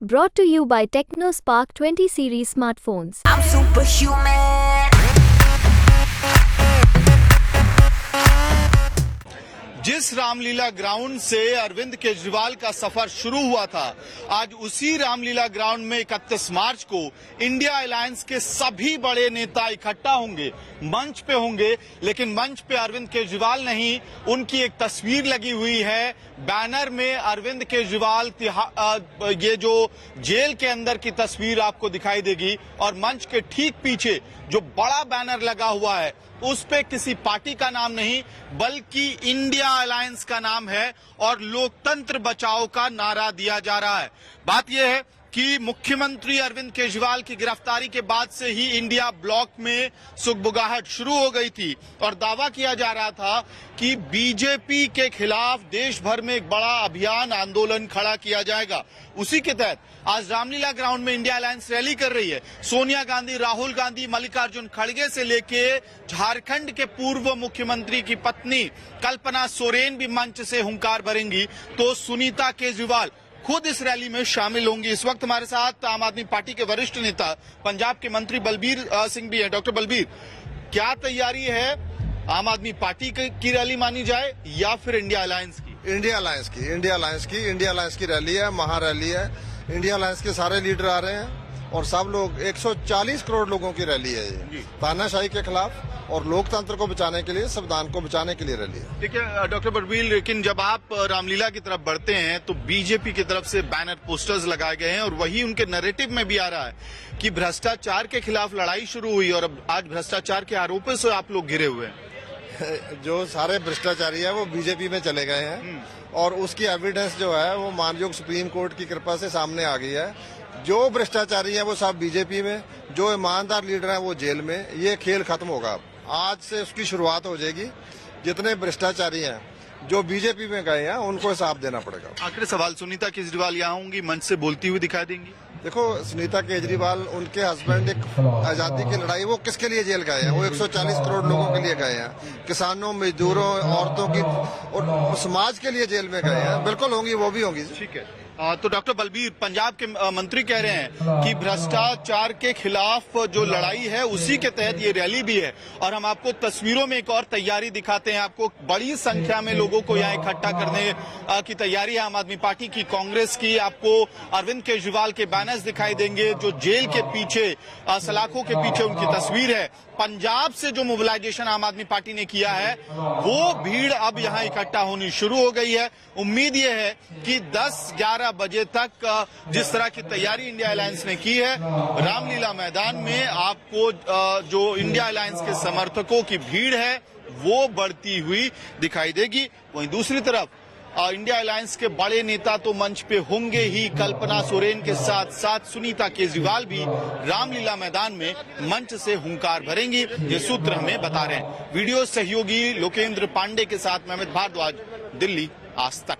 Brought to you by TechnoSpark 20 series smartphones. I'm superhuman. जिस Ramlila ground से अरविंद केजरीवाल का सफर शुरू हुआ था, आज उसी रामलीला ग्राउंड में 31 मार्च को इंडिया अलायंस के सभी बड़े नेता इकट्ठा होंगे, मंच पे होंगे। लेकिन मंच पे अरविंद केजरीवाल नहीं, उनकी एक तस्वीर लगी हुई है बैनर में। अरविंद केजरीवाल ये जो जेल के अंदर की तस्वीर आपको दिखाई देगी, और मंच के ठीक पीछे जो बड़ा बैनर लगा हुआ है उस पे किसी पार्टी का नाम नहीं बल्कि इंडिया अलायंस का नाम है और लोकतंत्र बचाओ का नारा दिया जा रहा है। बात यह है कि मुख्यमंत्री अरविंद केजरीवाल की गिरफ्तारी के बाद से ही इंडिया ब्लॉक में सुगबुगाहट शुरू हो गई थी और दावा किया जा रहा था कि बीजेपी के खिलाफ देश भर में एक बड़ा अभियान आंदोलन खड़ा किया जाएगा। उसी के तहत आज रामलीला ग्राउंड में इंडिया अलायंस रैली कर रही है। सोनिया गांधी, राहुल गांधी, मल्लिकार्जुन खड़गे से लेके झारखंड के पूर्व मुख्यमंत्री की पत्नी कल्पना सोरेन भी मंच से हुंकार भरेंगी, तो सुनीता केजरीवाल खुद इस रैली में शामिल होंगी। इस वक्त हमारे साथ आम आदमी पार्टी के वरिष्ठ नेता, पंजाब के मंत्री बलबीर सिंह भी हैं। डॉक्टर बलबीर, क्या तैयारी है? आम आदमी पार्टी की रैली मानी जाए या फिर इंडिया अलायंस की? इंडिया अलायंस की रैली है, महारैली है। इंडिया अलायंस के सारे लीडर आ रहे हैं और सब लोग 140 करोड़ लोगों की रैली है ये, तानाशाही के खिलाफ और लोकतंत्र को बचाने के लिए, संविधान को बचाने के लिए रैली है। ठीक है डॉक्टर बलबीर, लेकिन जब आप रामलीला की तरफ बढ़ते हैं तो बीजेपी की तरफ से बैनर पोस्टर्स लगाए गए हैं और वही उनके नैरेटिव में भी आ रहा है कि भ्रष्टाचार के खिलाफ लड़ाई शुरू हुई और अब आज भ्रष्टाचार के आरोपों से आप लोग घिरे हुए हैं। जो सारे भ्रष्टाचारी है वो बीजेपी में चले गए हैं और उसकी एविडेंस जो है वो मानयोग सुप्रीम कोर्ट की कृपा से सामने आ गई है। जो भ्रष्टाचारी है वो सब बीजेपी में, जो ईमानदार लीडर है वो जेल में। ये खेल खत्म होगा, आज से उसकी शुरुआत हो जाएगी। जितने भ्रष्टाचारी हैं जो बीजेपी में गए हैं उनको हिसाब देना पड़ेगा। आखिरी सवाल, सुनीता केजरीवाल यहाँ होंगी, मंच से बोलती हुई दिखाई देंगी? देखो, सुनीता केजरीवाल, उनके हस्बैंड एक आजादी की लड़ाई, वो किसके लिए जेल गए हैं? वो 140 करोड़ लोगों के लिए गए हैं, किसानों, मजदूरों, औरतों की और समाज के लिए जेल में गए हैं। बिल्कुल होंगी, वो भी होंगी। ठीक है। तो डॉक्टर बलबीर, पंजाब के मंत्री कह रहे हैं कि भ्रष्टाचार के खिलाफ जो लड़ाई है उसी के तहत ये रैली भी है। और हम आपको तस्वीरों में एक और तैयारी दिखाते हैं। आपको बड़ी संख्या में लोगों को यहाँ इकट्ठा करने की तैयारी है आम आदमी पार्टी की, कांग्रेस की। आपको अरविंद केजरीवाल के बैनर्स दिखाई देंगे जो जेल के पीछे, सलाखों के पीछे उनकी तस्वीर है। पंजाब से जो मोबिलाइजेशन आम आदमी पार्टी ने किया है वो भीड़ अब यहाँ इकट्ठा होनी शुरू हो गई है। उम्मीद ये है कि 10-11 बजे तक जिस तरह की तैयारी इंडिया अलायंस ने की है, रामलीला मैदान में आपको जो इंडिया अलायंस के समर्थकों की भीड़ है वो बढ़ती हुई दिखाई देगी। वहीं दूसरी तरफ इंडिया अलायंस के बड़े नेता तो मंच पे होंगे ही, कल्पना सोरेन के साथ साथ सुनीता केजरीवाल भी रामलीला मैदान में मंच से हुंकार भरेंगी, ये सूत्र हमें बता रहे हैं। वीडियो सहयोगी लोकेंद्र पांडे के साथ मैं अमित भारद्वाज, दिल्ली, आज तक।